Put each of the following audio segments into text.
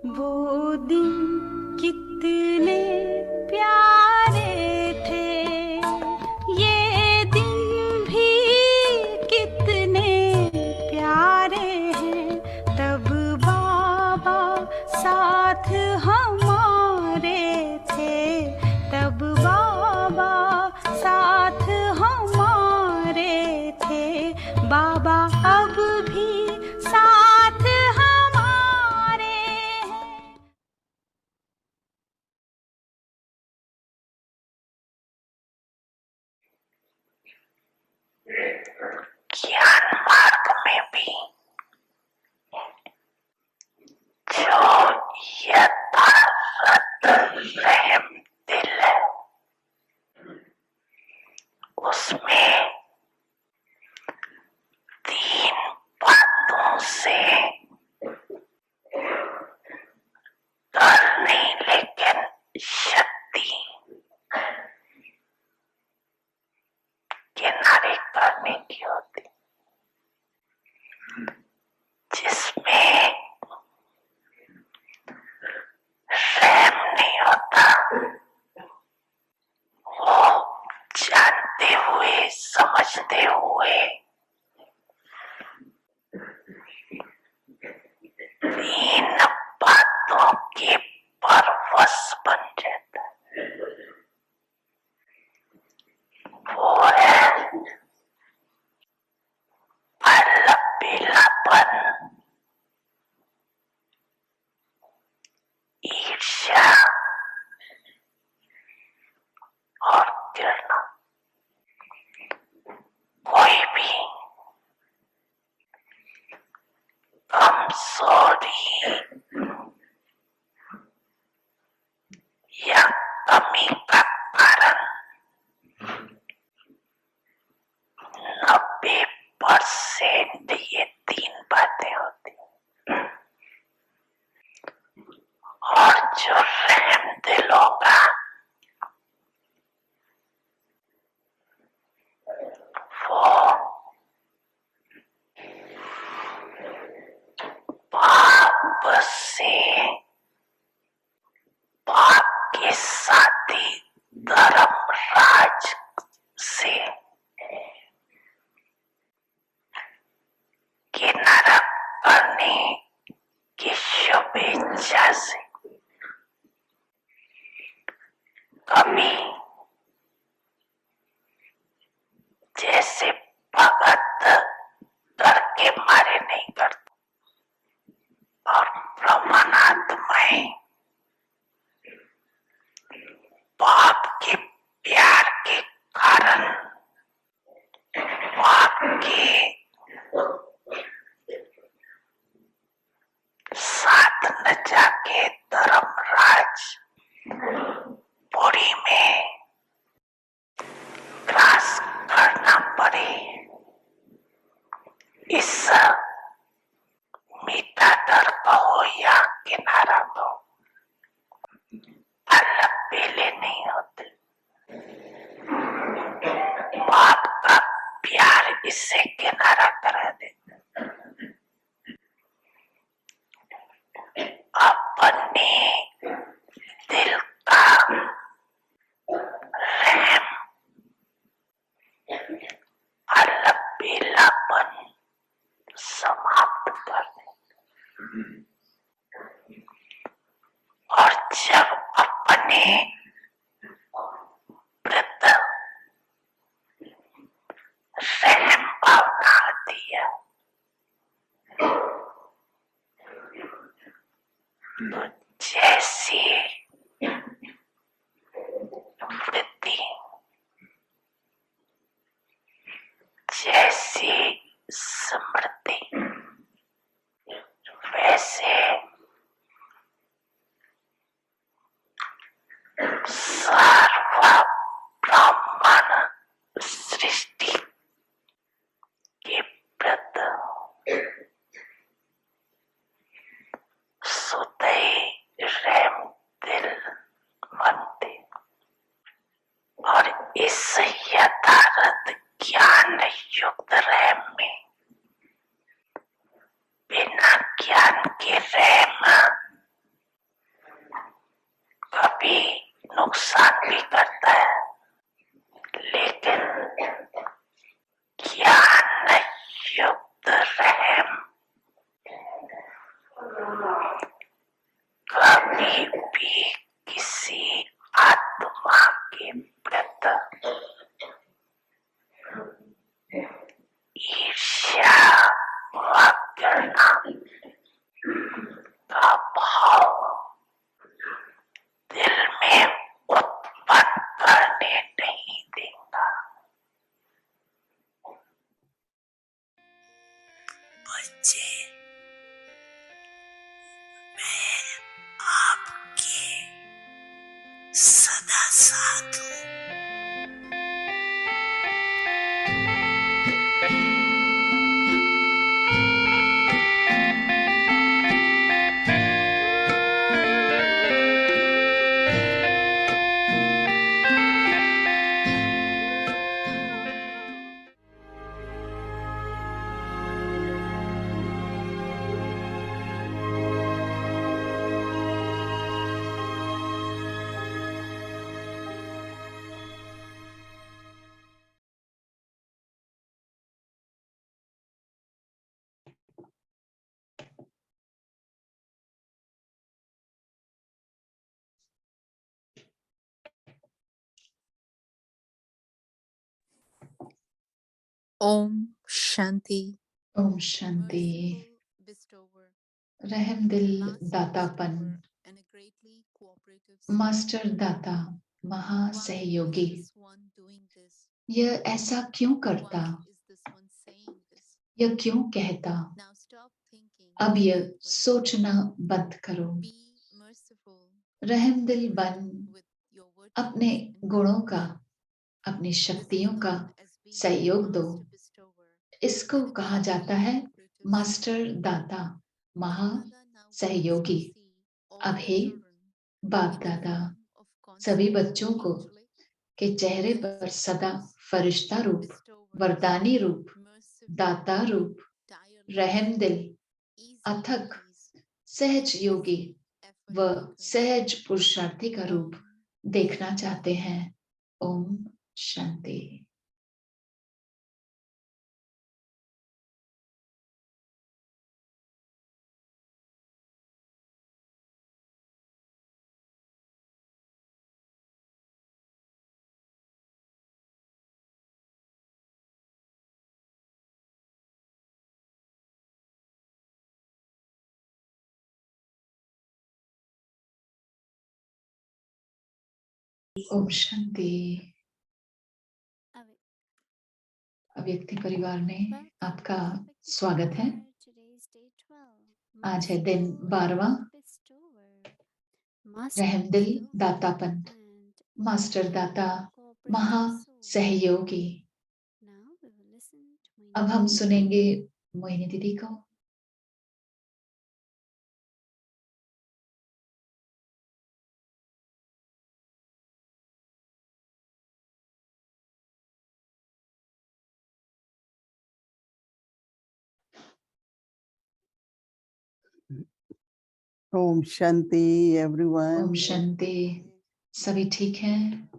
वो दिन कितने प्यारे थे, ये दिन भी कितने प्यारे हैं। तब बाबा साथ हमारे थे, तब बाबा साथ हमारे थे। बाबा अब भी साथ हमारे हैं। ज्ञान मार्ग में भी जो यथार्थ रहम दिल है, उसमें 3 बातों से डर नहीं, लेकिन शक्ति किनारे करने की होती, जिसमें रहम नहीं होता। वो जानते हुए, समझते हुए 3 बातों के परवश बन जाता है। वो है अलबेलापन, ईर्ष्या और घृणा। कोई भी कमजोरी या कमी का कारण 90% ये 3 बातें होती हैं। और जो रहम दिल होगा वो पाप से, पाप के साथी धर्मराज से किनारा करने की शुभेच्छा से कभी जैसे भगत करके मारे नहीं करते, और ब्रह्मानंदमय बाप के प्यार के कारण बाप के साथ न जाके धर्मराज पुरी में ग्रास करना पड़े। इस मीठा डर कहो या किनारा कहो, अलग बेले नहीं होते। बाप का प्यार इससे किनारा करा देता। अपने दिल का रहम, अलबेलापन समाप्त कर देता। और जब अपने प्रति रहम भावना आती है, तो जैसी वृत्ति, जैसी स्मृति, वैसे सर्व ब्राह्मण सृष्टि के प्रति सुदय रहम दिल बनते। और इस यथार्थ ज्ञान युक्त रहम में बच्चे, मैं आपके सदा साथ हूँ। ओम शांति। ओम शांति। रहम दिल दातापन, मास्टर दाता, महा सहयोगी, यह ऐसा क्यों करता, यह क्यों कहता। अब यह सोचना बंद करो। रहम दिल बन अपने गुणों का, अपनी शक्तियों का सहयोग दो। इसको कहा जाता है मास्टर दाता, महा सहयोगी। अब हे बाप दादा, सभी बच्चों को के चेहरे पर सदा फरिश्ता रूप, वरदानी रूप, दाता रूप, रहम दिल, अथक, सहज योगी व सहज पुरुषार्थी का रूप देखना चाहते हैं। ओम शांति। ओम शांति। अव्यक्ति परिवार में आपका स्वागत है। आज है दिन 12वां। रहम दिल दातापन, मास्टर दाता, महा सहयोगी। अब हम सुनेंगे मोहिनी दीदी को। ओम शांति एवरीवन। ओम शांति। सभी ठीक हैं?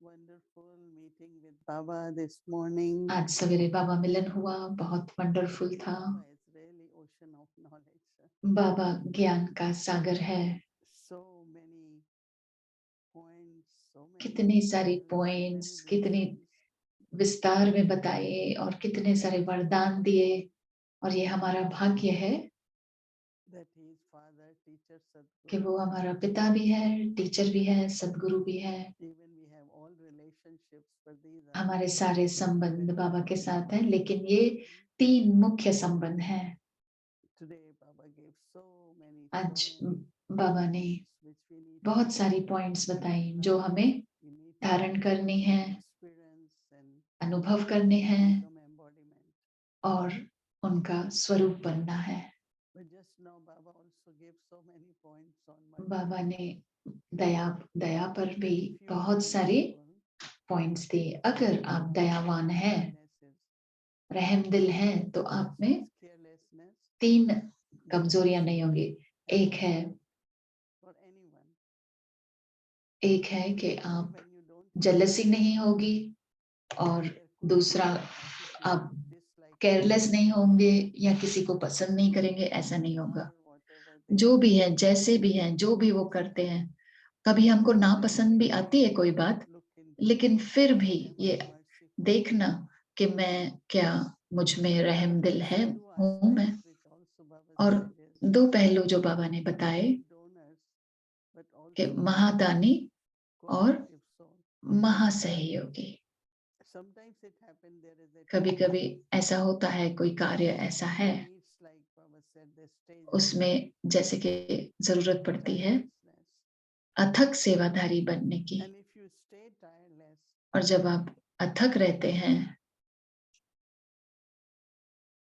Wonderful meeting with Baba this morning. आज सवेरे बाबा मिलन हुआ, बहुत वंडरफुल था। It's really ocean of knowledge. Baba ज्ञान का सागर है। So many points, so many कितनी सारी पॉइंट्स, कितनी विस्तार में बताए और कितने सारे वरदान दिए। और ये हमारा भाग्य है कि वो हमारा पिता भी है, टीचर भी है, सदगुरु भी है। हमारे सारे संबंध बाबा के साथ हैं, लेकिन ये 3 मुख्य संबंध हैं। आज बाबा ने बहुत सारी पॉइंट्स बताई जो हमें धारण करनी है, अनुभव करने हैं और उनका स्वरूप बनना है। बाबा ने दया पर भी बहुत सारी पॉइंट्स दिए। अगर आप दयावान हैं, रहम दिल हैं, तो आप में 3 कमजोरियां नहीं होंगी। एक है कि आप जेलसी नहीं होगी, और दूसरा आप केयरलेस नहीं होंगे या किसी को पसंद नहीं करेंगे, ऐसा नहीं होगा। जो भी है, जैसे भी है, जो भी वो करते हैं, कभी हमको नापसंद भी आती है कोई बात, लेकिन फिर भी ये देखना कि मैं क्या, मुझ में रहम दिल है, हूं मैं। और 2 पहलू जो बाबा ने बताए कि महादानी और महासहयोगी। sometimes it happen there is a कभी task कभी ऐसा होता है, कोई कार्य ऐसा है, needs, like Baba said, the stage of उसमें जैसे कि जरूरत पड़ती है tirelessness. अथक सेवाधारी बनने की। And if you stay tireless, और जब आप अथक रहते हैं,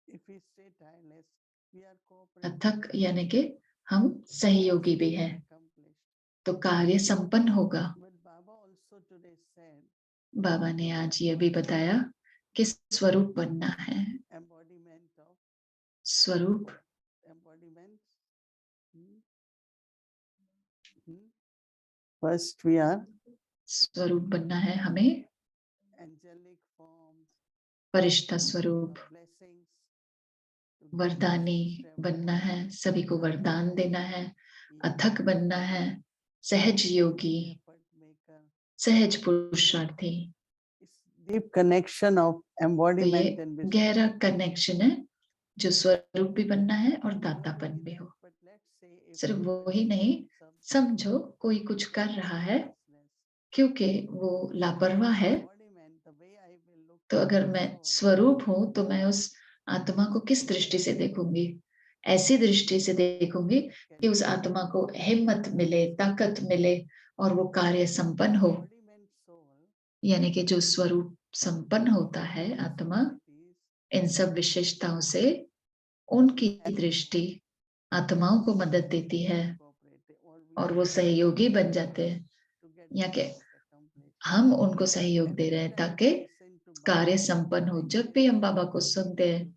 if we stay tireless, we are cooperating अथक with यानी कि हम सहयोगी भी हैं, accomplished. तो कार्य संपन्न होगा। But Baba also today said बाबा ने आज ये भी बताया कि स्वरूप बनना है। embodiment of स्वरूप embodiment. First we are स्वरूप बनना है हमें, angelic forms, फरिश्ता स्वरूप, blessings, वरदानी बनना है, सभी को वरदान देना है, अथक बनना है, सहज योगी, effort maker. सहज पुरुषार्थी। It's deep connection of तो ये embodiment and wisdom. गहरा कनेक्शन है जो स्वरूप भी बनना है और दातापन भी हो। But let's say if सिर्फ वो somebody ही is नहीं, doing something समझो कोई कुछ कर रहा है क्योंकि वो लापरवाह है, embodiment, the way I will look तो at अगर the मैं soul, स्वरूप हूं तो मैं उस आत्मा को किस दृष्टि से देखूंगी? ऐसी दृष्टि से देखूंगी कि उस आत्मा को हिम्मत मिले, ताकत मिले और वो कार्य संपन्न हो। embodiment soul, यानी कि जो स्वरूप संपन्न होता है आत्मा, qualities, इन सब विशेषताओं से उनकी दृष्टि आत्माओं को मदद देती है और वो सहयोगी बन जाते हैं, या कि हम उनको सहयोग दे रहे हैं ताकि कार्य संपन्न हो। जब भी हम बाबा को सुनते हैं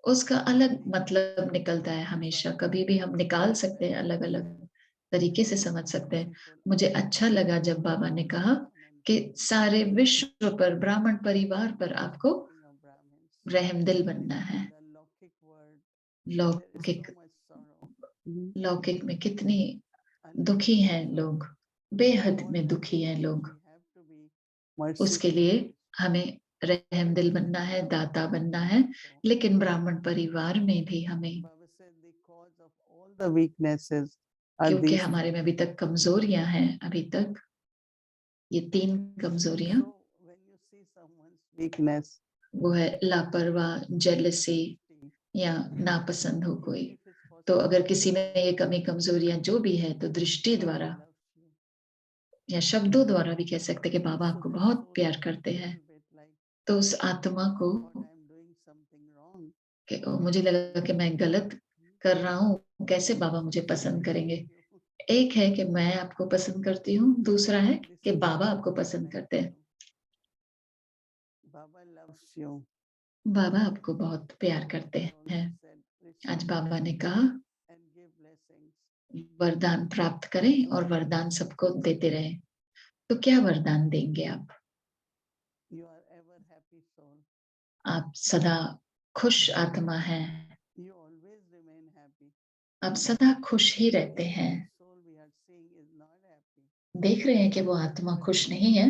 उसका अलग मतलब निकलता है हमेशा, कभी भी हम निकाल सकते हैं, अलग अलग तरीके से समझ सकते हैं। मुझे अच्छा लगा जब बाबा ने कहा कि सारे विश्व पर, ब्राह्मण परिवार पर आपको रहमदिल बनना है। लौकिक लौकिक में कितनी दुखी हैं लोग, बेहद में दुखी हैं लोग। उसके लिए हमें रहमदिल बनना है, दाता बनना है, लेकिन ब्राह्मण परिवार में भी हमें, क्योंकि हमारे में अभी तक कमजोरियां हैं, अभी तक ये 3 कमजोरियां, वो है लापरवाह, जेलसी या नापसंद हो कोई। तो अगर किसी में ये कमी कमजोरियां जो भी है, तो दृष्टि द्वारा या शब्दों द्वारा भी कह सकते कि बाबा आपको बहुत प्यार करते हैं, तो उस आत्मा को कि मुझे लगा कि मैं गलत कर रहा हूँ, कैसे बाबा मुझे पसंद करेंगे। एक है कि मैं आपको पसंद करती हूँ, दूसरा है कि बाबा आपको पसंद करते हैं। बाबा आपको बहुत प्यार करते हैं। आज बाबा ने कहा वरदान प्राप्त करें और वरदान सबको देते रहें। तो क्या वरदान देंगे आप सदा खुश आत्मा हैं, आप सदा खुश ही रहते हैं। देख रहे हैं कि वो आत्मा खुश नहीं है,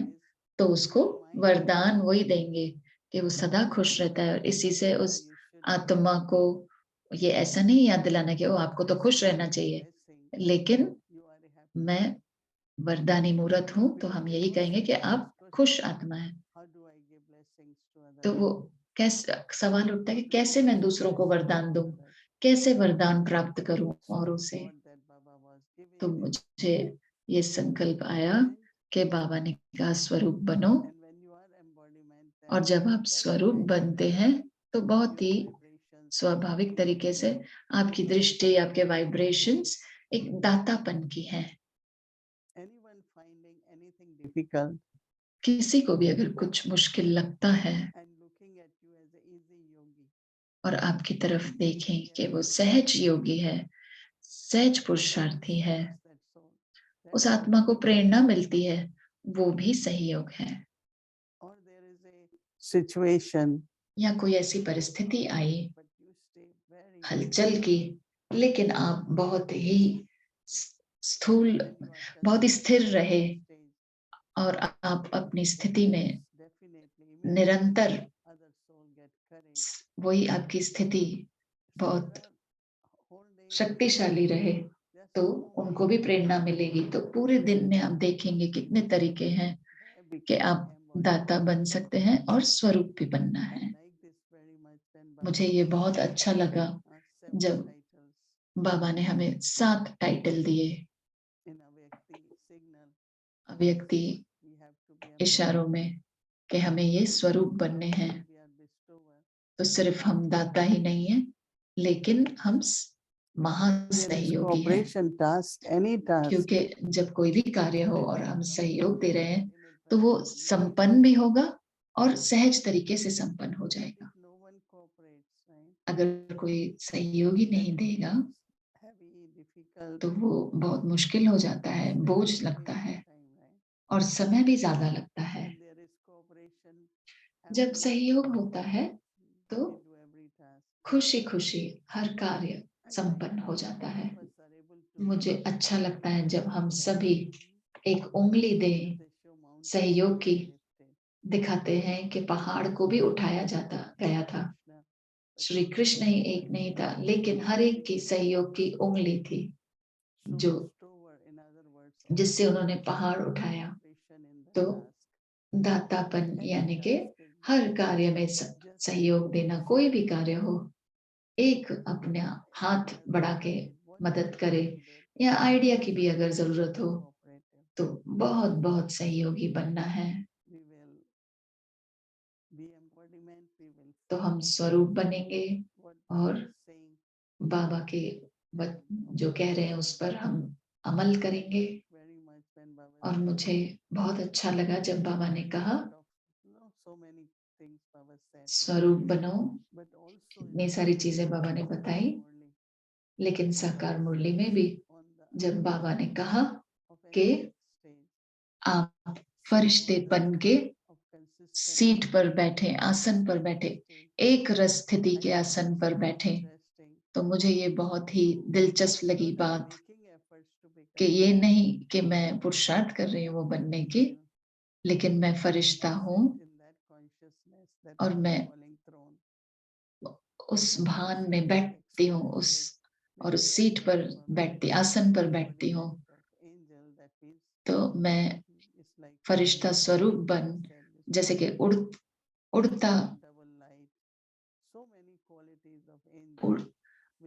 तो उसको वरदान वही देंगे कि वो सदा खुश रहता है। और इसी से उस आत्मा को ये ऐसा नहीं याद दिलाना कि वो आपको तो खुश रहना चाहिए, लेकिन मैं वरदानी मूर्त हूं, तो हम यही कहेंगे कि आप खुश आत्मा है। तो वो कैसे सवाल उठता है कि कैसे मैं दूसरों को वरदान दूं, कैसे वरदान प्राप्त करूं औरों से। तो मुझे ये संकल्प आया कि बाबा ने कहा स्वरूप बनो, और जब आप स्वरूप बनते हैं तो बहुत ही स्वाभाविक तरीके से आपकी दृष्टि, आपके वाइब्रेशंस एक दातापन की है। किसी को भी अगर कुछ मुश्किल लगता है और आपकी तरफ देखें कि वो सहज योगी है, सहज पुरुषार्थी है, उस आत्मा को प्रेरणा मिलती है, वो भी सहयोग है। सिचुएशन या कोई ऐसी परिस्थिति आई हलचल की, लेकिन आप बहुत ही स्थूल, बहुत ही स्थिर रहे और आप अपनी स्थिति में निरंतर, वही आपकी स्थिति बहुत शक्तिशाली रहे, तो उनको भी प्रेरणा मिलेगी। तो पूरे दिन में आप देखेंगे कितने तरीके हैं कि आप दाता बन सकते हैं और स्वरूप भी बनना है। मुझे ये बहुत अच्छा लगा जब बाबा ने हमें 7 टाइटल दिए, अव्यक्ति इशारों में, कि हमें ये स्वरूप बनने हैं। तो सिर्फ हम दाता ही नहीं है, लेकिन हम महासहयोगी हैं, cooperation task, any task. क्योंकि जब कोई भी कार्य हो और हम सहयोग दे रहे हैं तो वो संपन्न भी होगा और सहज तरीके से संपन्न हो जाएगा। If no one cooperates, right? अगर कोई सहयोग ही नहीं देगा Heavy, difficult. तो वो बहुत मुश्किल हो जाता है, बोझ लगता है और समय भी ज्यादा लगता है। When there is cooperation, जब सहयोग होता है तो we do every task. खुशी खुशी हर कार्य संपन्न हो जाता है। मुझे अच्छा लगता है जब हम सभी एक उंगली दें सहयोग की, दिखाते हैं कि पहाड़ को भी उठाया जाता गया था। श्री कृष्ण ही एक नहीं था, लेकिन हर एक की सहयोग की उंगली थी जो जिससे उन्होंने पहाड़ उठाया। तो दातापन यानी कि हर कार्य में सहयोग देना, कोई भी कार्य हो, एक अपना हाथ बढ़ा के मदद करे, या आइडिया की भी अगर जरूरत हो तो बहुत बहुत सहयोगी बनना है। तो हम स्वरूप बनेंगे और बाबा के जो कह रहे हैं उस पर हम अमल करेंगे। और मुझे बहुत अच्छा लगा जब बाबा ने कहा स्वरूप बनो, इतनी सारी चीजें बाबा ने बताई, लेकिन साकार मुरली में भी जब बाबा ने कहा कि आप फरिश्तेपन के सीट पर बैठे, आसन पर बैठे, एक रस स्थिति के आसन पर बैठे, तो मुझे ये बहुत ही दिलचस्प लगी बात कि ये नहीं कि मैं पुरुषार्थ कर रही हूँ वो बनने की, लेकिन मैं फरिश्ता हूँ और मैं उस भान में बैठती हूँ, उस सीट पर बैठती, आसन पर बैठती हूँ। तो मैं फरिश्ता स्वरूप बन, जैसे कि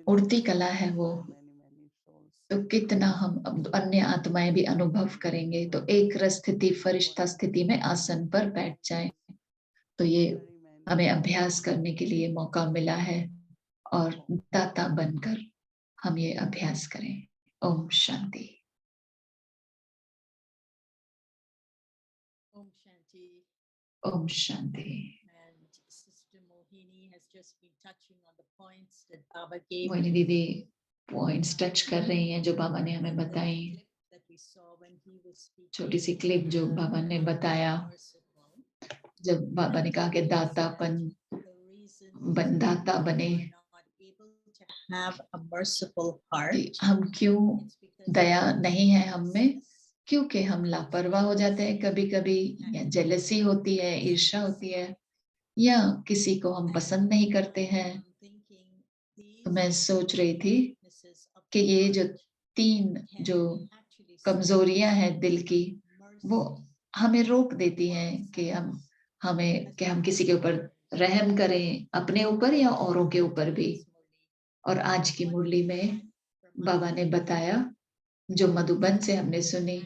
उड़ती कला है वो, तो कितना हम अन्य आत्माएं भी अनुभव करेंगे। तो एक रस स्थिति, फरिश्ता स्थिति में आसन पर बैठ जाए, तो ये हमें अभ्यास करने के लिए मौका मिला है और दाता बनकर हम ये अभ्यास करें। Om Shanti. Om Shanti. Om Shanti. And Sister Mohini has just been touching on the points that Baba gave. Mohini दीदी पॉइंट्स टच कर रही हैं जो बाबा ने हमें बताई। छोटी सी क्लिप जो बाबा ने बताया, जब बाबा ने कहा कि दातापन दाता बने, हम क्यों दया नहीं है हम में, क्योंकि हम लापरवाह हो जाते हैं कभी कभी, या जेलसी होती है, ईर्ष्या होती है, या किसी को हम पसंद नहीं करते हैं। तो मैं सोच रही थी कि ये जो 3 जो कमजोरियां हैं दिल की, वो हमें रोक देती हैं कि हम किसी के ऊपर रहम करें, अपने ऊपर या औरों के ऊपर भी। और आज की मुरली में बाबा ने बताया, जो मधुबन से हमने सुनी,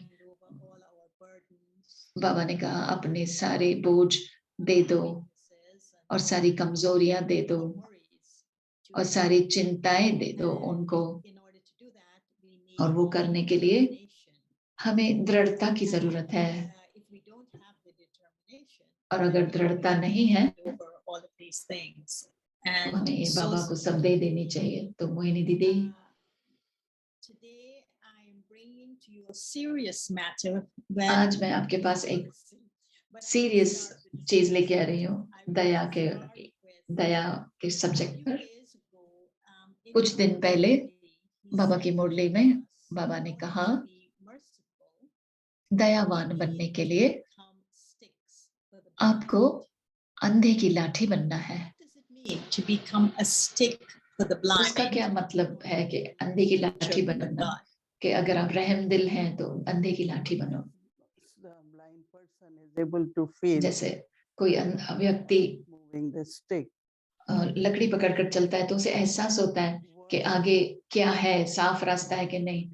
बाबा ने कहा अपने सारे बोझ दे दो और सारी कमजोरियां दे दो और सारी चिंताएं दे दो उनको। और वो करने के लिए हमें दृढ़ता की जरूरत है, और अगर दृढ़ता नहीं है तो हमें ये बाबा को सब दे देनी चाहिए। तो मोहिनी दीदी, आज मैं आपके पास एक सीरियस चीज लेके आ रही हूँ, दया के सब्जेक्ट पर। कुछ दिन पहले बाबा की मुरली में बाबा ने कहा, दयावान बनने के लिए आपको अंधे की लाठी बनना है। उसका क्या मतलब है कि अंधे की लाठी बनना, कि अगर आप रहम दिल हैं तो अंधे की लाठी बनो। able to feel जैसे कोई व्यक्ति moving the stick. लकड़ी पकड़कर चलता है तो उसे एहसास होता है कि आगे क्या है, साफ रास्ता है कि नहीं।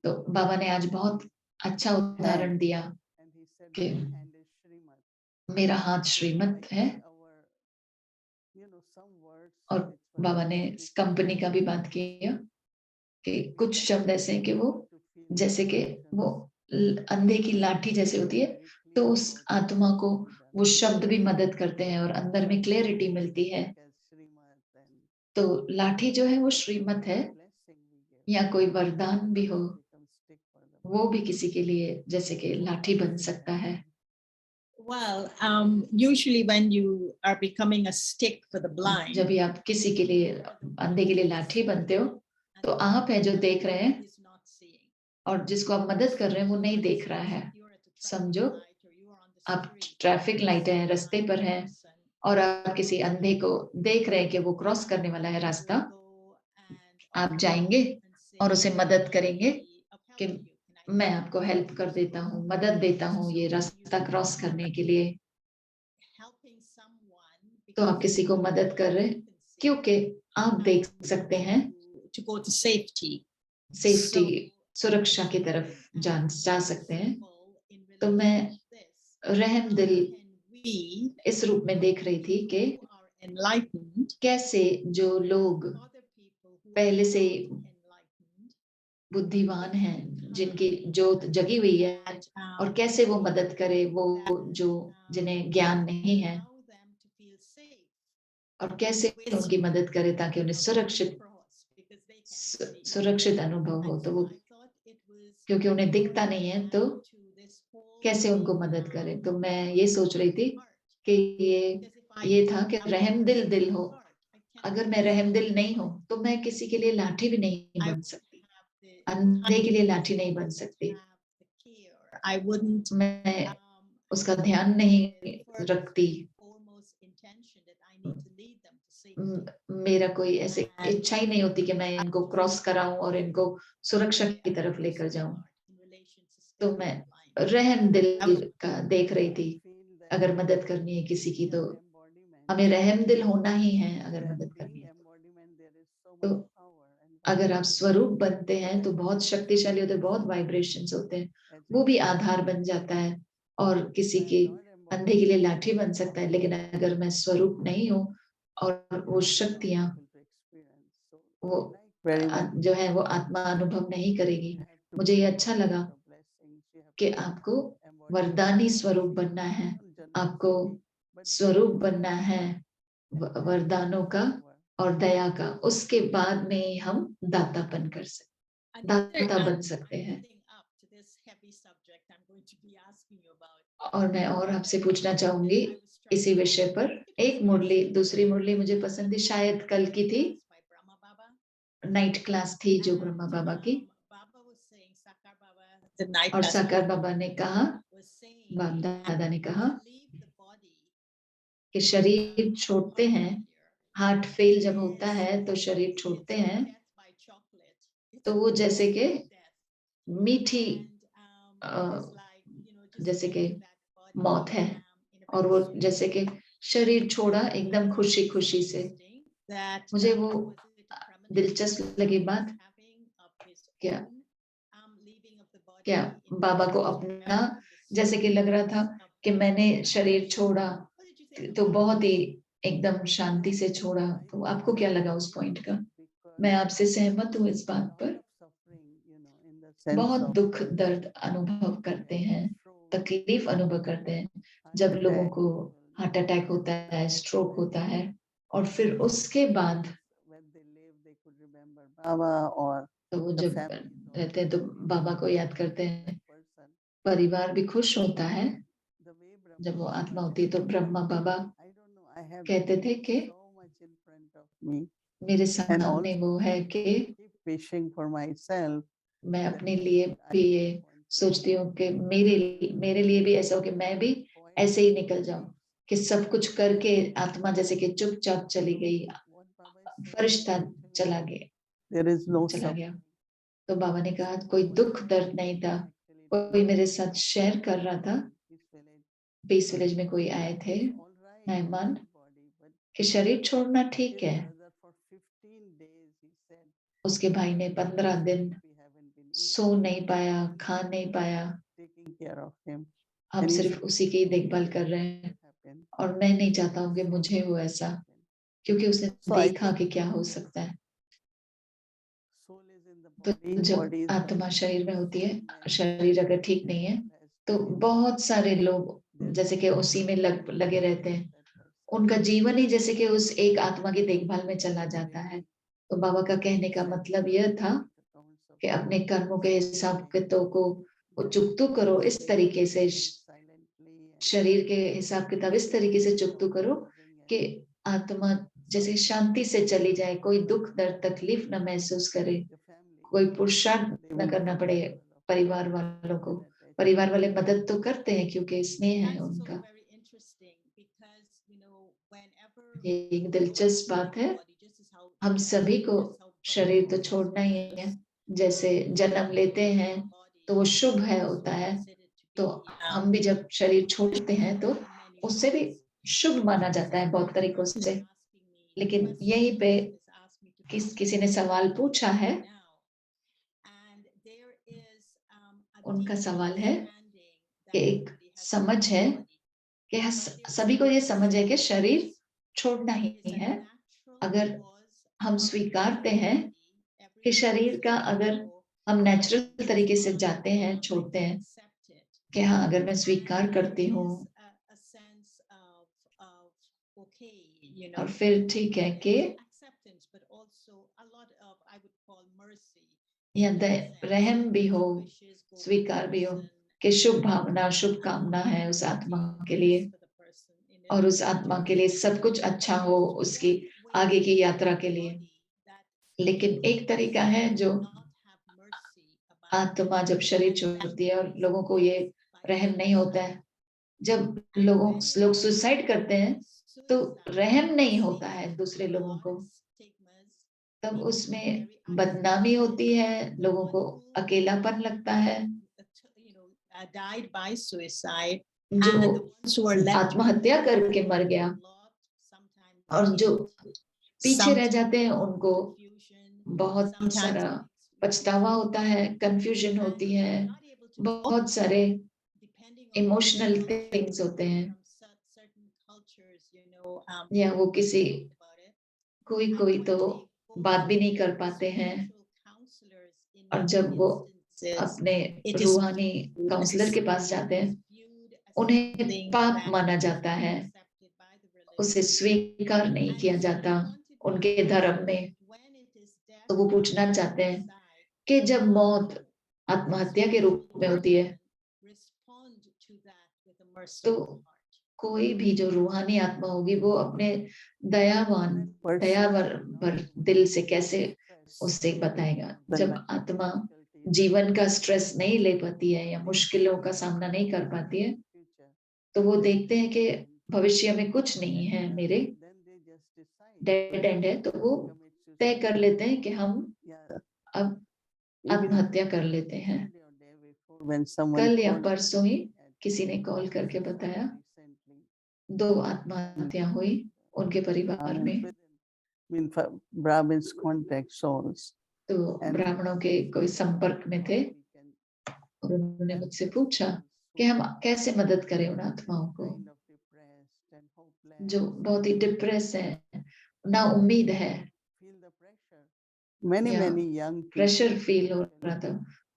तो बाबा ने आज बहुत अच्छा उदाहरण दिया And he said, कि "My hand is Srimad." मेरा हाथ So श्रीमत I है। think some words और which were बाबा ने spiritual कंपनी का भी बात किया कि कुछ शब्द ऐसे हैं कि वो जैसे कि वो अंधे की लाठी जैसे होती है, तो उस आत्मा को वो शब्द भी मदद करते हैं और अंदर में क्लैरिटी मिलती है। तो लाठी जो है वो श्रीमत है, या कोई वरदान भी हो, वो भी किसी के लिए जैसे कि लाठी बन सकता है। Well, usually when you are becoming a stick for the blind, जब भी आप किसी के लिए, अंधे के लिए लाठी बनते हो, तो आप है जो देख रहे हैं, is not seeing. और जिसको आप मदद कर रहे हैं वो नहीं देख रहा है। समझो, आप ट्रैफिक लाइट हैं, रास्ते पर हैं, और आप किसी अंधे को देख रहे हैं कि वो क्रॉस करने वाला है रास्ता। आप जाएंगे और उसे मदद करेंगे कि मैं आपको हेल्प कर देता हूँ, मदद देता हूँ ये रास्ता क्रॉस करने के लिए। तो आप किसी को मदद कर रहे हैं क्योंकि आप देख सकते हैं to go to safety. Safety, सुरक्षा की तरफ जा सकते हैं। तो मैं रहम दिल इस रूप में देख रही थी कि Enlightened, कैसे जो लोग पहले से बुद्धिमान हैं, जिनकी जोत जगी हुई है, और कैसे वो मदद करे वो जो जिन्हें ज्ञान नहीं है, और कैसे उनकी मदद करे ताकि उन्हें सुरक्षित अनुभव हो। तो वो क्योंकि उन्हें दिखता नहीं है तो कैसे उनको मदद करे। तो मैं ये सोच रही थी कि ये था कि रहम दिल हो। अगर मैं रहम दिल नहीं हूं तो मैं किसी के लिए लाठी भी नहीं बन सकती, अंधे के लिए लाठी नहीं बन सकती। I wouldn't मैं उसका ध्यान नहीं रखती। मेरा कोई ऐसे इच्छा ही नहीं होती कि मैं इनको क्रॉस कराऊं और इनको सुरक्षा की तरफ लेकर जाऊं। तो मैं रहम दिल का देख रही थी। अगर मदद करनी है किसी की तो हमें रहम दिल होना ही है। अगर मदद करनी है तो अगर आप स्वरूप बनते हैं तो बहुत शक्तिशाली होते हैं, बहुत वाइब्रेशंस होते हैं, वो भी आधार बन जाता है और किसी के अंधे के लिए लाठी बन सकता है। लेकिन अगर मैं स्वरूप नहीं हूँ और वो शक्तियां वो जो है वो आत्मा अनुभव नहीं करेगी। मुझे ये अच्छा लगा कि आपको वरदानी स्वरूप बनना है, आपको स्वरूप बनना है वरदानों का और दया का। उसके बाद में हम दातापन कर सकते, दाता बन सकते हैं। और मैं और आपसे पूछना चाहूंगी इसी विषय पर। एक मुरली, दूसरी मुरली मुझे पसंद थी, शायद कल की थी, नाइट क्लास थी जो ब्रह्मा बाबा की। और साकार बाबा ने कहा, बाप दादा ने कहा कि शरीर छोड़ते हैं, हार्ट फेल जब होता है तो शरीर छोड़ते हैं, तो वो जैसे कि मीठी जैसे कि मौत है। और वो जैसे कि शरीर छोड़ा एकदम खुशी खुशी से। मुझे वो दिलचस्प लगी बात। क्या बाबा को अपना जैसे कि लग रहा था कि मैंने शरीर छोड़ा तो बहुत ही एकदम शांति से छोड़ा। तो आपको क्या लगा उस पॉइंट का? मैं आपसे सहमत हूँ इस बात पर। बहुत दुख दर्द अनुभव करते हैं, तकलीफ अनुभव करते हैं जब लोगों को हार्ट अटैक होता है, स्ट्रोक होता है, और फिर उसके बाद तो वो जब रहते हैं तो बाबा को याद करते हैं। परिवार भी खुश होता है जब वो आत्मा होती है। तो ब्रह्मा बाबा कहते थे कि मेरे सामने वो है कि मैं अपने लिए भी ये सोचती हूँ कि मेरे लिए भी ऐसा हो कि मैं भी ऐसे ही निकल जाऊं कि सब कुछ करके आत्मा जैसे कि चुपचाप चली गई, फरिश्ता चला गया। तो बाबा ने कहा कोई दुख दर्द नहीं था, कोई मेरे साथ शेयर कर रहा था पीस विलेज में कोई आए थे मेहमान कि शरीर छोड़ना ठीक है। उसके भाई ने 15 दिन सो नहीं पाया, खा नहीं पाया, हम सिर्फ उसी की देखभाल कर रहे हैं और मैं नहीं चाहता हूँ कि मुझे हो ऐसा, क्योंकि उसने देखा कि क्या हो सकता है। तो जब आत्मा शरीर में होती है, शरीर अगर ठीक नहीं है तो बहुत सारे लोग जैसे कि उसी में लगे रहते हैं, उनका जीवन ही जैसे कि उस एक आत्मा की देखभाल में चला जाता है। तो बाबा का कहने का मतलब यह था कि अपने कर्मों के हिसाब किताब को चुकतू करो इस तरीके से, शरीर के हिसाब किताब इस तरीके से चुकतू करो कि आत्मा जैसे शांति से चली जाए, कोई दुख दर्द तकलीफ न महसूस करे, कोई पुरुषार्थ न करना पड़े परिवार वालों को। परिवार वाले मदद तो करते हैं क्योंकि स्नेह है उनका। ये एक दिलचस्प बात है। हम सभी को शरीर तो छोड़ना ही है। जैसे जन्म लेते हैं तो वो शुभ है होता है, तो हम भी जब शरीर छोड़ते हैं तो उससे भी शुभ माना जाता है बहुत तरीकों से। लेकिन यहीं पे किसी ने सवाल पूछा है। उनका सवाल है कि एक समझ है कि सभी को ये समझ है कि शरीर छोड़ना ही है। अगर हम स्वीकारते हैं कि शरीर का अगर हम नेचुरल तरीके से जाते हैं, छोड़ते हैं, कि हाँ अगर मैं स्वीकार करती हूँ और फिर ठीक है कि या रहम भी हो, स्वीकार भी हो कि शुभ भावना, शुभ कामना है उस आत्मा के लिए और उस आत्मा के लिए सब कुछ अच्छा हो उसकी आगे की यात्रा के लिए। लेकिन एक तरीका है जो आत्मा जब शरीर छोड़ती है और लोगों को ये रहम नहीं होता है, जब लोग सुसाइड करते हैं तो रहम नहीं होता है दूसरे लोगों को, तब उसमें बदनामी होती है, लोगों को अकेलापन लगता है। जो आत्महत्या करके मर गया और जो पीछे रह जाते हैं उनको बहुत सारा पछतावा होता है, कंफ्यूजन होती है, बहुत सारे इमोशनल थिंग्स होते हैं, या वो कोई तो बात भी नहीं कर पाते हैं। और जब वो अपने रूहानी काउंसलर के पास जाते हैं, उन्हें पाप माना जाता है, उसे स्वीकार नहीं किया जाता उनके धर्म में। तो वो पूछना चाहते हैं कि जब मौत आत्महत्या के रूप में होती है तो कोई भी जो रूहानी आत्मा होगी वो अपने दयावर दिल से कैसे उससे बताएगा। जब आत्मा जीवन का स्ट्रेस नहीं ले पाती है या मुश्किलों का सामना नहीं कर पाती है तो वो देखते हैं कि भविष्य में कुछ नहीं है, मेरे डेड एंड है, तो वो तय कर लेते हैं कि हम अब आत्महत्या कर लेते हैं। कल या परसों ही किसी ने कॉल करके बताया 2 आत्महत्या हुई उनके परिवार में। Brahmins contact souls. तो ब्राह्मणों के कोई संपर्क में थे और उन्होंने मुझसे पूछा कि हम कैसे मदद करें उन आत्माओं को जो बहुत ही डिप्रेस है, ना उम्मीद है, Many young प्रेशर फील हो रहा था।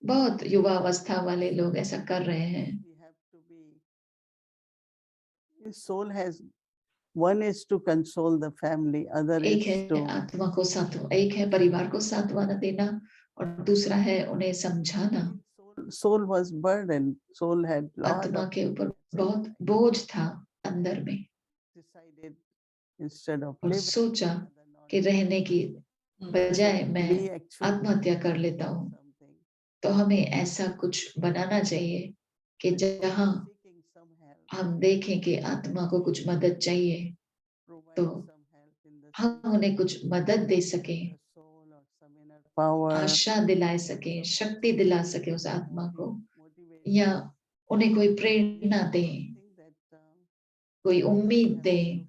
बहुत युवा अवस्था वाले लोग ऐसा कर रहे हैं। soul has one is to console the family, other एक is है to आत्मा को एक है परिवार को सांत्वना देना और दूसरा है उन्हें समझाना। soul was burdened. Soul had lot आत्मा of के ऊपर बहुत बोझ था अंदर में decided instead of और living सोचा कि रहने की बजाय मैं आत्महत्या कर लेता हूँ। तो हमें ऐसा कुछ बनाना चाहिए कि जहाँ हम देखें कि आत्मा को कुछ मदद चाहिए तो हम उन्हें कुछ मदद दे सकें, आशा दिला सकें, शक्ति दिला सकें उस आत्मा को, या उन्हें कोई प्रेरणा दें कोई उम्मीद दें,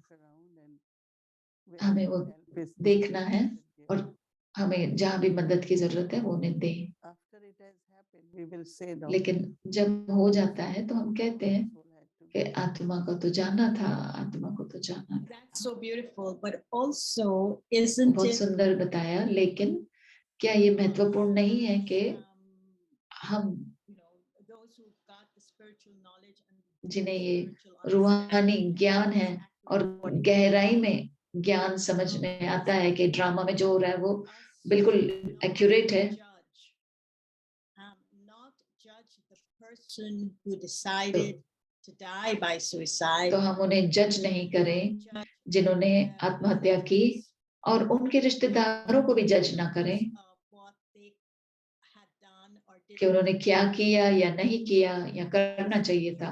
हमें वो देखना है और हमें जहाँ भी मदद की जरूरत है वो उन्हें दें। लेकिन जब हो जाता है तो हम कहते हैं कि आत्मा को तो जाना था, आत्मा को तो जाना था। That's so beautiful, but also isn't बहुत it सुंदर बताया, लेकिन क्या ये महत्वपूर्ण नहीं है कि हम those who got the spiritual knowledge and जिन्हें ये spiritual रूहानी understanding ज्ञान है और गहराई में ज्ञान समझ में आता है कि ड्रामा में जो हो रहा है वो बिल्कुल एक्यूरेट है, not judge the person who decided to die by suicide, तो हम उन्हें जज नहीं करें जिन्होंने आत्महत्या की, और उनके रिश्तेदारों को भी जज ना करें कि उन्होंने क्या किया या नहीं किया या करना चाहिए था।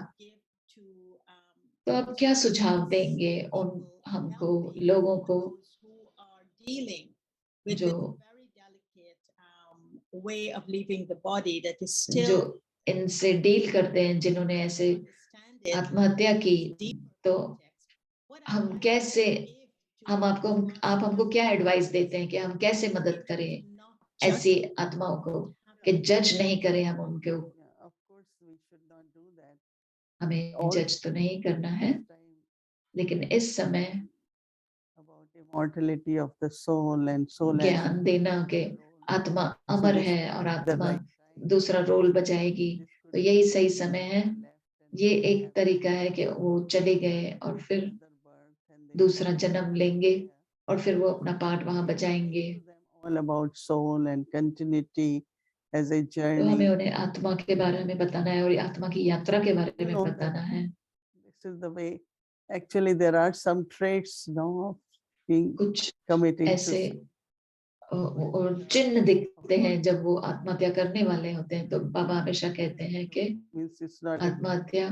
तो आप क्या सुझाव देंगे उन हमको, लोगों को जो way of leaving the body that is जो still इनसे डील करते हैं, जिन्होंने ऐसे आत्महत्या की, तो हम कैसे, हम आपको, आप हमको क्या एडवाइस देते हैं कि हम कैसे मदद करें ऐसी आत्माओं को, कि जज नहीं करें हम उनके ऊपर, हमें जज तो नहीं करना है, लेकिन इस समय ज्ञान देना कि आत्मा अमर है और आत्मा दूसरा रोल बजाएगी, तो यही सही समय है। ये एक तरीका है कि वो चले गए और फिर दूसरा जन्म लेंगे और फिर वो अपना पार्ट वहां बजाएंगे। all about soul and continuity as a तो हमें journey. उन्हें आत्मा के बारे में बताना है और आत्मा की यात्रा के बारे में बताना है। This is the way. Actually, there are some traits, no, of being कुछ committing ऐसे suicide. और चिन्ह दिखते हैं जब वो आत्महत्या करने वाले होते हैं, तो बाबा हमेशा कहते हैं कि Means it's not आत्महत्या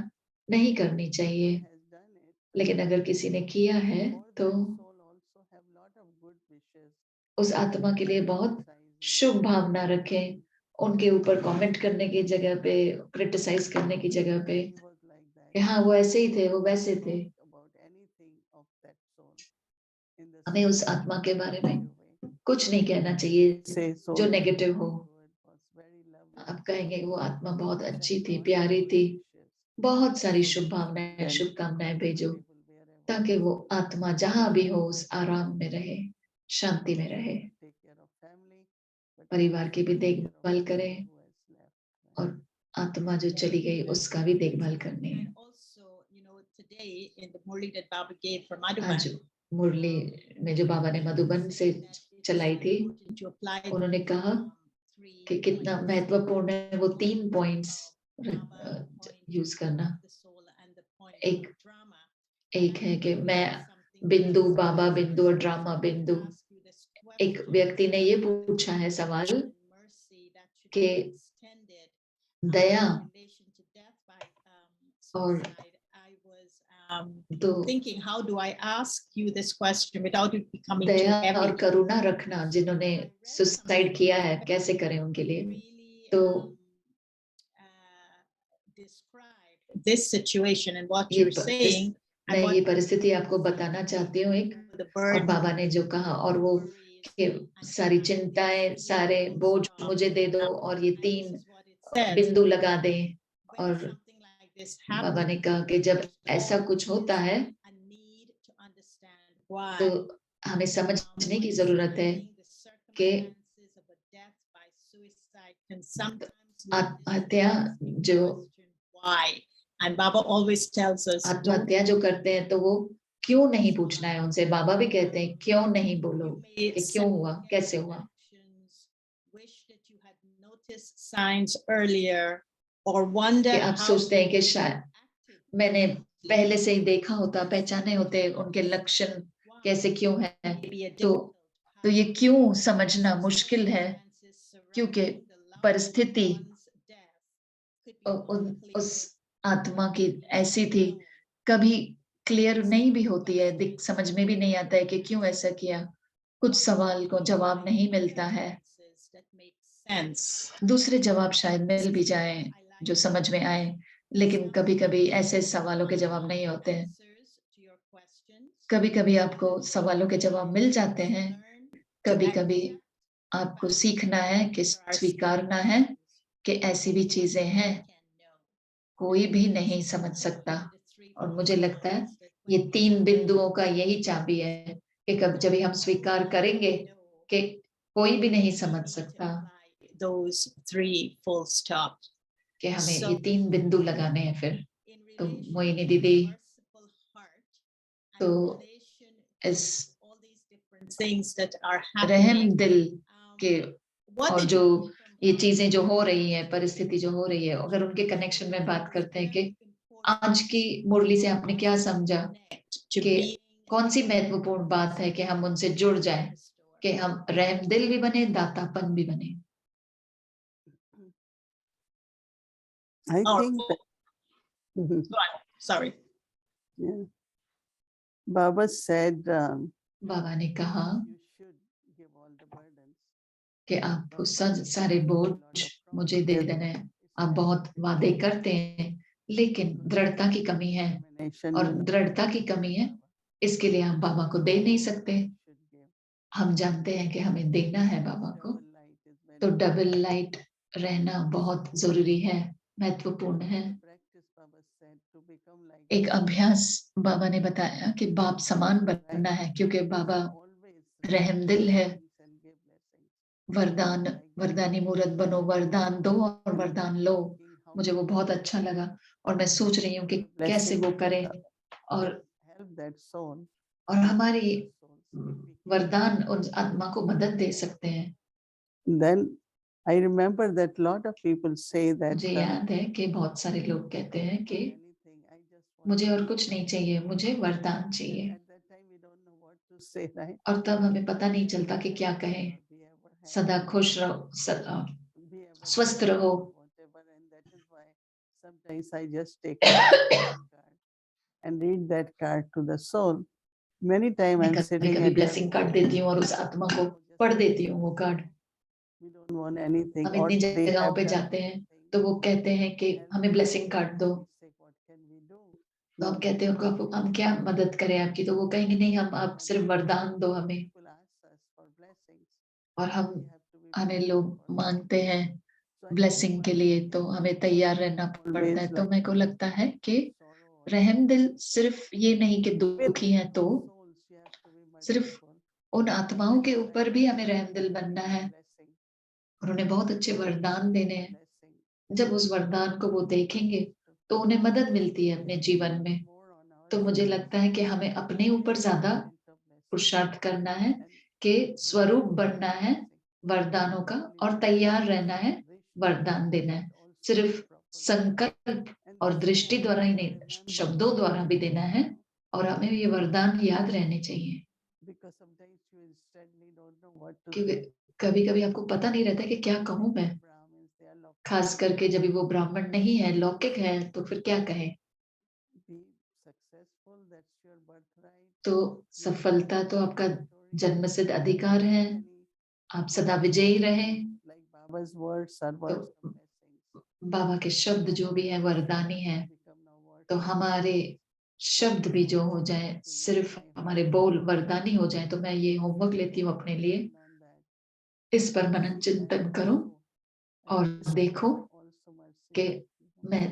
नहीं करनी चाहिए, has done it. लेकिन अगर किसी ने किया है तो Soul also have lot of good wishes. उस आत्मा के लिए बहुत शुभ भावना रखें, उनके ऊपर कमेंट करने की जगह पे, क्रिटिसाइज करने की जगह पे He was like that. कि हाँ वो ऐसे ही थे, वो वैसे थे। About anything of that soul. In the हमें उस आत्मा के बारे में कुछ नहीं कहना चाहिए say soul जो नेगेटिव हो। was very lovely. आप कहेंगे कि वो आत्मा बहुत अच्छी थी, प्यारी थी, बहुत सारी शुभ भावनाएं, शुभकामनाएं भेजो, ताकि वो आत्मा जहां भी हो उस आराम में रहे, शांति में रहे, Take care of family, but परिवार की भी take care of देखभाल the करें one who has left. और आत्मा जो चली गई उसका भी देखभाल करनी है। And also, today in the Murli that Baba gave for Madhuban, आज मुरली में जो बाबा ने मधुबन से चलाई थी, to apply उन्होंने कहा कि कितना महत्वपूर्ण है वो 3 पॉइंट्स यूज करना। एक एक है कि मैं बिंदु, बाबा बिंदु और ड्रामा बिंदु। एक व्यक्ति ने ये पूछा है सवाल कि दया और तो thinking, how do I ask you this question without it becoming too Daya heavy? और करुणा रखना, जिन्होंने सुसाइड किया है कैसे करें उनके लिए। तो describe this situation and what ये you're saying, मैं ये परिस्थिति आपको बताना चाहती हूँ एक, the और burden, बाबा ने जो कहा, और वो कि सारी चिंताएं, सारे बोझ मुझे दे दो और ये 3 बिंदु लगा दें। और बाबा ने कहा कि जब ऐसा कुछ होता है तो हमें समझने की जरूरत है कि आत्महत्या जो and Baba always tells us, don't आत्महत्या जो करते हैं तो वो क्यों नहीं पूछना है उनसे। बाबा भी कहते हैं क्यों नहीं बोलो कि क्यों हुआ, कैसे हुआ। wish that you had noticed signs earlier or wonder कि आप how सोचते हैं कि शायद मैंने पहले से ही देखा होता, पहचाने होते उनके लक्षण कैसे क्यों है। तो ये क्यों समझना मुश्किल है, क्योंकि परिस्थिति उस आत्मा की ऐसी थी, कभी क्लियर नहीं भी होती है, समझ में भी नहीं आता है कि क्यों ऐसा किया। कुछ सवाल को जवाब नहीं मिलता है, दूसरे जवाब शायद मिल भी जाए जो समझ में आए, लेकिन कभी-कभी ऐसे सवालों के जवाब नहीं होते हैं। कभी कभी आपको सवालों के जवाब मिल जाते हैं, कभी कभी आपको सीखना है कि स्वीकारना है कि ऐसी भी चीजें हैं, कोई भी नहीं समझ सकता। और मुझे लगता है ये 3 बिंदुओं का यही चाबी है कि कब जब भी हम स्वीकार करेंगे कि कोई भी नहीं समझ सकता, those three full stops. कि हमें ये So 3 बिंदु लगाने हैं फिर। in तो relation मोहिनी to दीदी, merciful heart and तो in relation to इस all these different things that are रहम happening, दिल के what और did जो you take from ये our चीजें जो हो रही हैं, conversation परिस्थिति जो हो रही है, अगर उनके कनेक्शन में बात was करते हैं कि very important आज की मुरली से आपने क्या समझा to कि being कौन सी महत्वपूर्ण बात है कि हम उनसे जुड़ जाएं, कि हम रहम दिल भी बने, दातापन भी बने। I Oh, think that, go on. Sorry. yeah. Baba said, बाबा ने कहा you should give all the burdens. कि आप सारे बोझ मुझे दे देना है। आप बहुत वादे करते हैं, लेकिन दृढ़ता की कमी है, और दृढ़ता की कमी है, इसके लिए आप बाबा को दे नहीं सकते। हम जानते हैं कि हमें देना है बाबा को, तो डबल लाइट रहना बहुत जरूरी है, महत्वपूर्ण है। एक अभ्यास बाबा ने बताया कि बाप समान बनना है, क्योंकि बाबा रहम दिल है। वरदान, वरदानी मूर्त बनो, वरदान दो और वरदान लो। मुझे वो बहुत अच्छा लगा और मैं सोच रही हूँ कि कैसे वो करें, और हमारी वरदान उन आत्मा को मदद दे सकते हैं। Then I remember that lot of people say that मुझे याद है कि बहुत सारे लोग कहते हैं कि मुझे और कुछ नहीं चाहिए, मुझे वरदान चाहिए, at that time we don't know what to say, right? और तब हमें पता नहीं चलता कि क्या कहें। सदा खुश रहो, स्वस्थ रहो। Whatever, and that is why sometimes I just take a card and read that card to the soul. Many times मैं I'm कभी sitting कभी at ब्लेसिंग कार्ड देती हूँ और उस आत्मा को पढ़ देती हूँ वो card. we don't want anything, हम or इतनी they जगहों have पे done जाते हैं something, तो वो कहते हैं कि and हमें ब्लेसिंग कार्ड दो, we say, what can we do? तो हम कहते हैं उनको हम क्या मदद करें आपकी, तो वो कहेंगे नहीं, हम आप सिर्फ वरदान दो हमें। People ask us for blessings. और हम We have to be हमें prepared लोग for it. मांगते हैं So I ब्लेसिंग think के लिए, तो हमें तैयार रहना पड़ता है। always तो like मेरे को लगता है कि sorrow or रहम दिल सिर्फ ये नहीं कि दुखी हैं तो souls, you have to be सिर्फ merciful. उन आत्माओं के ऊपर भी हमें रहम दिल बनना है, Blessing, और उन्हें बहुत अच्छे वरदान देने हैं। blessing. जब उस वरदान को वो देखेंगे तो उन्हें मदद मिलती है अपने जीवन में। More on तो मुझे ourselves लगता है कि हमें अपने ऊपर ज्यादा of blessing. पुरुषार्थ करना है And कि स्वरूप blessing. बनना है वरदानों का, और तैयार रहना है वरदान देना है। सिर्फ संकल्प और दृष्टि द्वारा ही नहीं, शब्दों द्वारा भी देना है, और हमें ये वरदान याद रहने चाहिए, Because sometimes you instantly don't know what to क्योंकि say. कभी कभी आपको पता नहीं रहता कि क्या कहूँ मैं, Brahmins, they are locked. खास करके जब वो ब्राह्मण नहीं है, लौकिक है, तो फिर क्या कहें। Be successful, that's your birthright. तो सफलता तो आपका जन्मसिद्ध अधिकार है, आप सदा विजयी रहें। Like Baba's words are तो words of blessings. बाबा के शब्द जो भी है वरदानी है, Become now words. तो हमारे शब्द भी जो हो जाए, सिर्फ हमारे बोल वरदानी हो जाए। तो मैं ये होमवर्क लेती हूँ अपने लिए, On that. इस पर मनन चिंतन करो और देखो Also mercy. कि मैं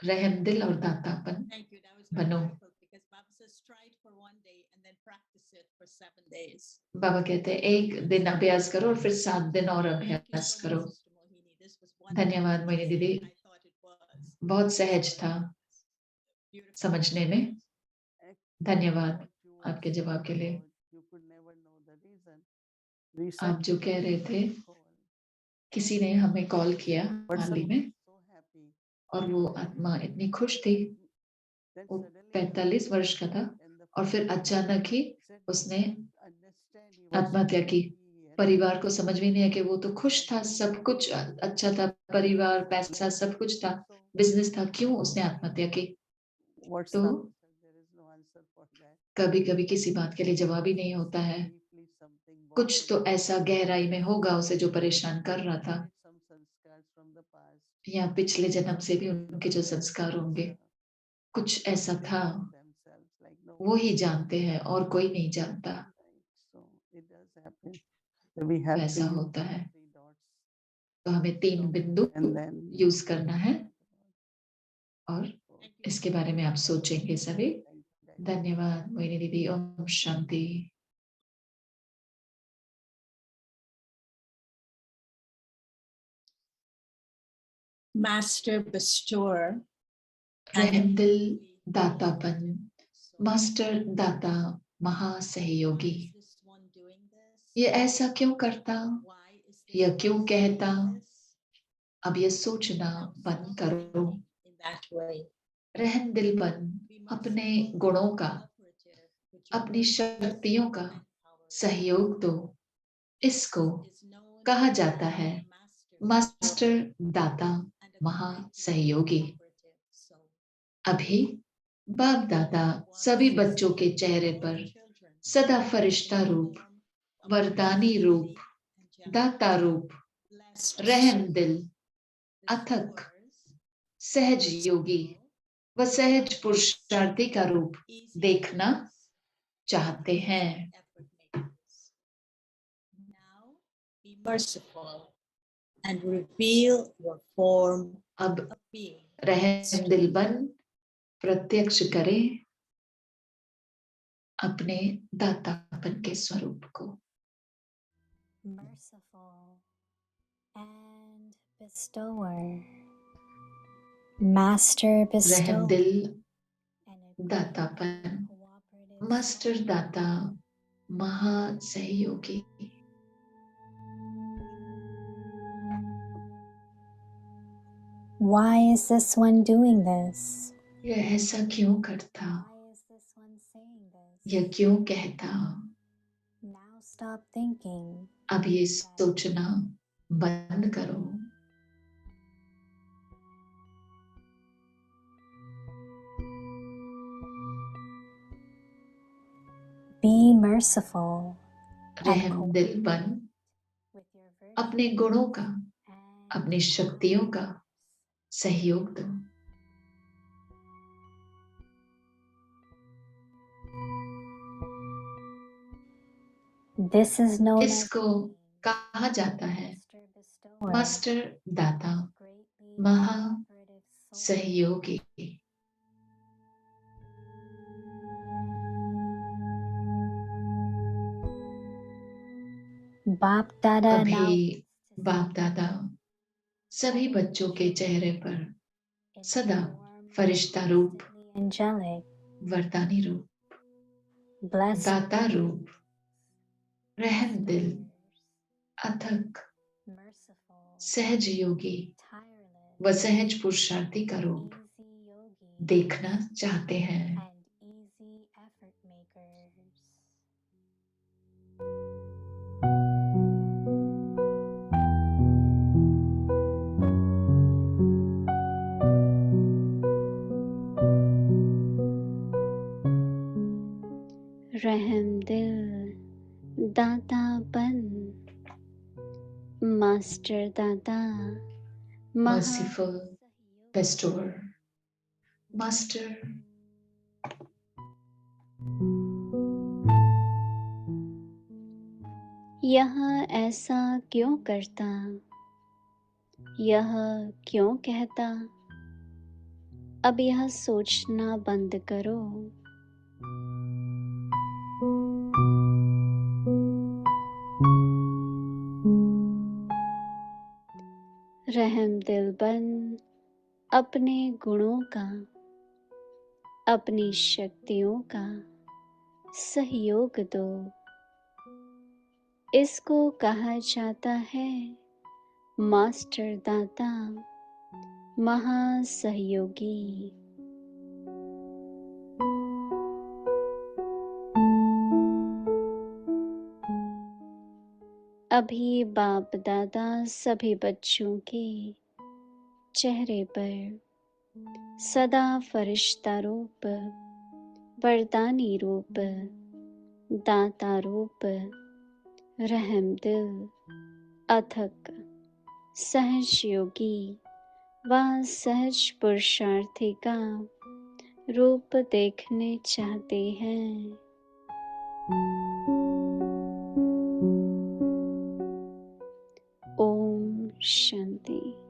रहम दिल और दातापन Thank you. That was very बनो। powerful because Baba says try it for one day and then practice it for 7 days. बाबा कहते हैं एक दिन अभ्यास करो और फिर 7 दिन और Thank you अभ्यास so करो। much, Sister Mohini. This was wonderful. धन्यवाद मोहिनी दीदी, I thought it was. बहुत सहज था Beautiful. समझने में। धन्यवाद What you were आपके saying जवाब के लिए। about you could never know the reason. आप जो कह रहे थे, किसी ने हमें कॉल किया हाल ही में, so happy. और वो आत्मा इतनी खुश थी, Then वो suddenly 45 वर्ष का था, and the और फिर अचानक ही said, उसने understand he was आत्महत्या की। here. परिवार को समझ में नहीं है कि वो तो खुश था, सब कुछ अच्छा था, परिवार, पैसा, सब कुछ था, बिजनेस था, क्यों उसने आत्महत्या की। What's तो the answer? There is no answer for that. कभी कभी किसी बात के लिए जवाब ही नहीं होता है। Deeply something कुछ तो ऐसा गहराई में होगा उसे जो परेशान कर रहा था, some sanskars from the past. या पिछले जन्म से भी उनके जो संस्कार होंगे, कुछ ऐसा था। Themselves like no वो ही जानते हैं और कोई नहीं जानता। So it does happen that we have to वैसा use होता है, three dots तो हमें 3 बिंदु and then यूज करना है और इसके बारे में आप सोचेंगे सभी। धन्यवाद मोहिनी दीदी। Om Shanti. Master bestower रहमदिल दातापन, master दाता, महासहयोगी। ये ऐसा क्यों करता, यह क्यों कहता, अब ये सोचना बंद करो। रहमदिल बन अपने गुणों का, अपनी शक्तियों का सहयोग दो। इसको कहा जाता है मास्टर दाता, महासहयोगी। अभी बाप दादा सभी बच्चों के चेहरे पर सदा फरिश्ता रूप, वरदानी रूप, दाता रूप, रहम दिल, अथक, सहज योगी व सहज पुरुषार्थी का रूप देखना चाहते हैं। Be merciful and reveal your form अब of being. रहम दिल बन प्रत्यक्ष करें अपने दातापन के स्वरूप को। Merciful and bestower, master रहम bestower, दिल and दातापन, cooperative मास्टर दाता, महासहयोगी। Why is this one doing this? यह ऐसा क्यों करता, Why is this one saying this? यह क्यों कहता। Now stop thinking. अब ये सोचना बंद करो। Be merciful रहम दिल बन with your virtue अपने गुणों का, and अपनी शक्तियों का सहयोग दो। this is known as इसको कहा जाता है master bestower, मास्टर दाता, greatly महा cooperative soul. सहयोगी। Baap Dada now अभी बाप दादा सभी बच्चों के चेहरे पर in सदा form फरिश्ता रूप, constantly angelic, वरदानी रूप, blessed दाता रूप, रहम दिल, bestowers, अथक, merciful, सहज योगी tireless, व सहज पुरुषार्थी का रूप easy yogi, देखना चाहते हैं। and easy effort makers. रहम दिल दातापन, मास्टर दाता, Merciful bestower, master, यह ऐसा क्यों करता, यह क्यों कहता, अब यह सोचना बंद करो। रहम दिल बन अपने गुणों का, अपनी शक्तियों का सहयोग दो। इसको कहा जाता है मास्टर दाता, महासहयोगी। अभी बाप दादा सभी बच्चों के चेहरे पर सदा फरिश्ता रूप, वरदानी रूप, दाता रूप, रहम दिल, अथक, सहज योगी व सहज पुरुषार्थी का रूप देखने चाहते हैं। ओम शांति।